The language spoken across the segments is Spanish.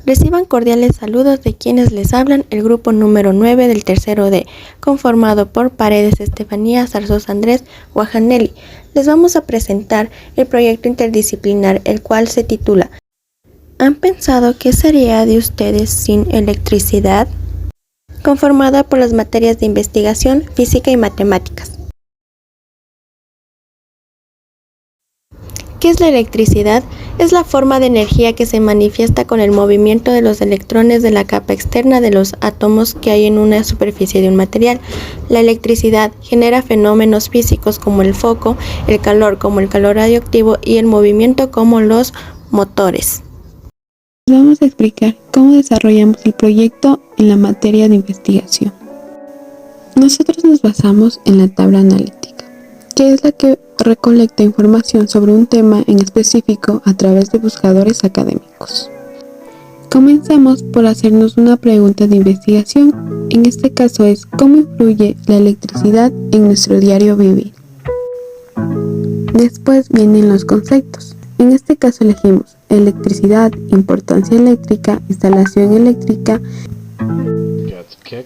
Reciban cordiales saludos de quienes les hablan, el grupo número 9 del tercero D, conformado por Paredes Estefanía, Zarzosa Andrés, Guajanelli. Les vamos a presentar el proyecto interdisciplinar, el cual se titula ¿Han pensado qué sería de ustedes sin electricidad? Conformada por las materias de investigación, física y matemáticas. ¿Qué es la electricidad? Es la forma de energía que se manifiesta con el movimiento de los electrones de la capa externa de los átomos que hay en una superficie de un material. La electricidad genera fenómenos físicos como el foco, el calor como el calor radioactivo y el movimiento como los motores. Vamos a explicar cómo desarrollamos el proyecto en la materia de investigación. Nosotros nos basamos en la tabla analítica, que es la que recolecta información sobre un tema en específico a través de buscadores académicos. Comenzamos por hacernos una pregunta de investigación, en este caso es ¿cómo influye la electricidad en nuestro diario vivir? Después vienen los conceptos, en este caso elegimos electricidad, importancia eléctrica, instalación eléctrica.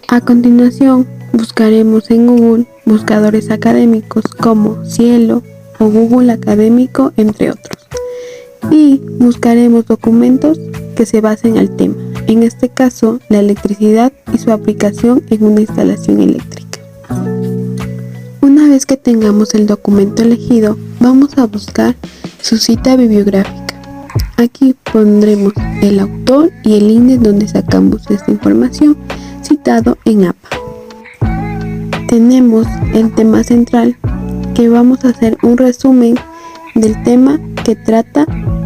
A continuación, buscaremos en Google buscadores académicos como Cielo o Google Académico, entre otros. Y buscaremos documentos que se basen al tema, en este caso la electricidad y su aplicación en una instalación eléctrica. Una vez que tengamos el documento elegido, vamos a buscar su cita bibliográfica. Aquí pondremos el autor y el índice donde sacamos esta información, citado en APA. Tenemos el tema central, que vamos a hacer un resumen del tema que trata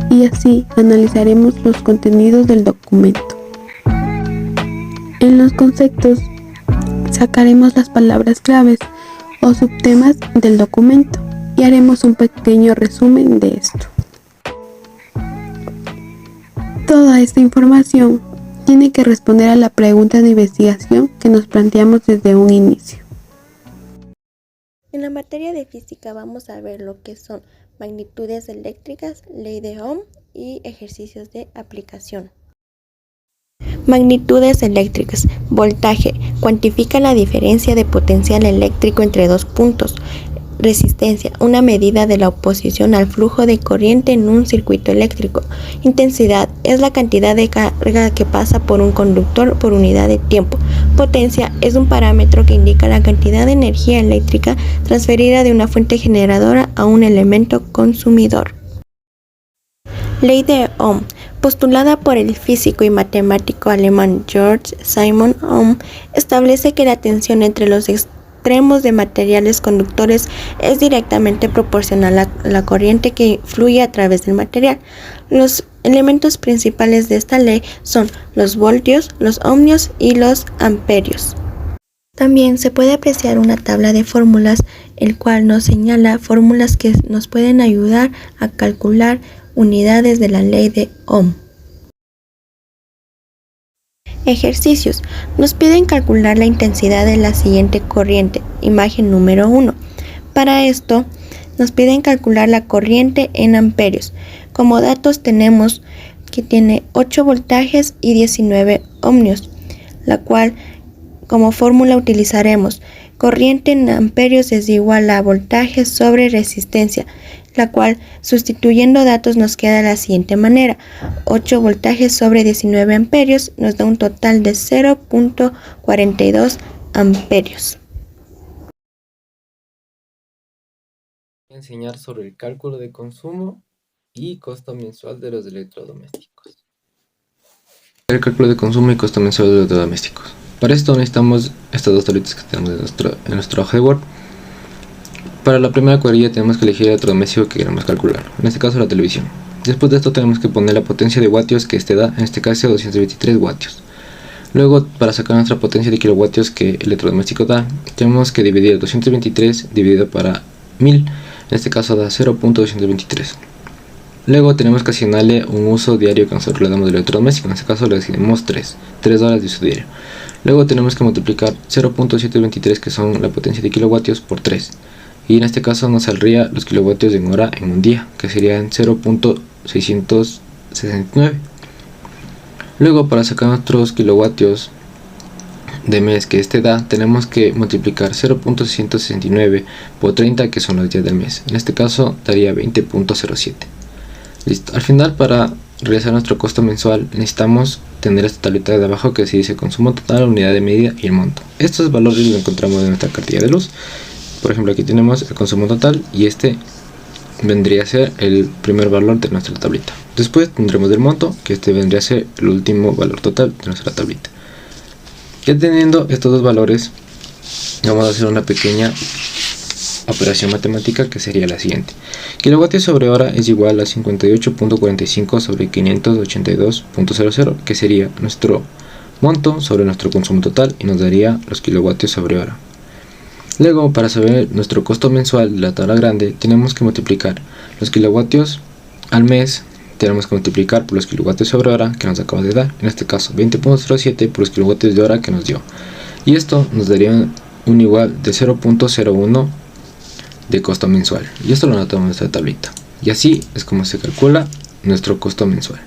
y así analizaremos los contenidos del documento. En los conceptos sacaremos las palabras claves o subtemas del documento y haremos un pequeño resumen de esto. Toda esta información tiene que responder a la pregunta de investigación que nos planteamos desde un inicio. En la materia de física vamos a ver lo que son magnitudes eléctricas, ley de Ohm y ejercicios de aplicación. Magnitudes eléctricas. Voltaje. Cuantifica la diferencia de potencial eléctrico entre dos puntos. Resistencia, una medida de la oposición al flujo de corriente en un circuito eléctrico. Intensidad, es la cantidad de carga que pasa por un conductor por unidad de tiempo. Potencia, es un parámetro que indica la cantidad de energía eléctrica transferida de una fuente generadora a un elemento consumidor. Ley de Ohm, postulada por el físico y matemático alemán Georg Simon Ohm, establece que la tensión entre los extremos de materiales conductores es directamente proporcional a la corriente que fluye a través del material. Los elementos principales de esta ley son los voltios, los ohmios y los amperios. También se puede apreciar una tabla de fórmulas, el cual nos señala fórmulas que nos pueden ayudar a calcular unidades de la ley de Ohm. Ejercicios. Nos piden calcular la intensidad de la siguiente corriente, imagen número 1. Para esto, nos piden calcular la corriente en amperios. Como datos tenemos que tiene 8 voltajes y 19 ohmios, la cual como fórmula utilizaremos corriente en amperios es igual a voltaje sobre resistencia, la cual sustituyendo datos nos queda de la siguiente manera: 8 voltajes sobre 19 amperios nos da un total de 0.42 amperios. Voy a enseñar sobre el cálculo de consumo y costo mensual de los electrodomésticos. El cálculo de consumo y costo mensual de los electrodomésticos. Para esto necesitamos estas dos tablitas que tenemos en nuestro hoja de Word. Para la primera cuadrilla tenemos que elegir el electrodoméstico que queremos calcular, en este caso la televisión. Después de esto tenemos que poner la potencia de vatios que este da, en este caso 223 vatios. Luego, para sacar nuestra potencia de kilovatios que el electrodoméstico da, tenemos que dividir 223 dividido para 1000, en este caso da 0.223. Luego tenemos que asignarle un uso diario que nosotros le damos del electrodoméstico, en este caso le asignamos 3 horas de uso diario. Luego tenemos que multiplicar 0.723, que son la potencia de kilovatios, por 3. Y en este caso nos saldría los kilovatios en hora en un día, que serían 0.669. Luego, para sacar nuestros kilovatios de mes que este da, tenemos que multiplicar 0.669 por 30, que son los días del mes. En este caso daría 20.07. Listo. Al final, para realizar nuestro costo mensual, necesitamos tener esta tablita de abajo que se dice consumo total, unidad de medida y el monto. Estos valores los encontramos en nuestra cartilla de luz. Por ejemplo, aquí tenemos el consumo total y este vendría a ser el primer valor de nuestra tablita. Después tendremos el monto, que este vendría a ser el último valor total de nuestra tablita. Ya teniendo estos dos valores, vamos a hacer una pequeña operación matemática que sería la siguiente. Kilovatios sobre hora es igual a 58.45 sobre 582.00, que sería nuestro monto sobre nuestro consumo total y nos daría los kilovatios sobre hora. Luego, para saber nuestro costo mensual de la tabla grande, tenemos que multiplicar los kilovatios al mes, tenemos que multiplicar por los kilovatios sobre hora que nos acaba de dar, en este caso 20.07 por los kilovatios de hora que nos dio, y esto nos daría un igual de 0.01 de costo mensual, y esto lo anotamos en nuestra tablita, y así es como se calcula nuestro costo mensual.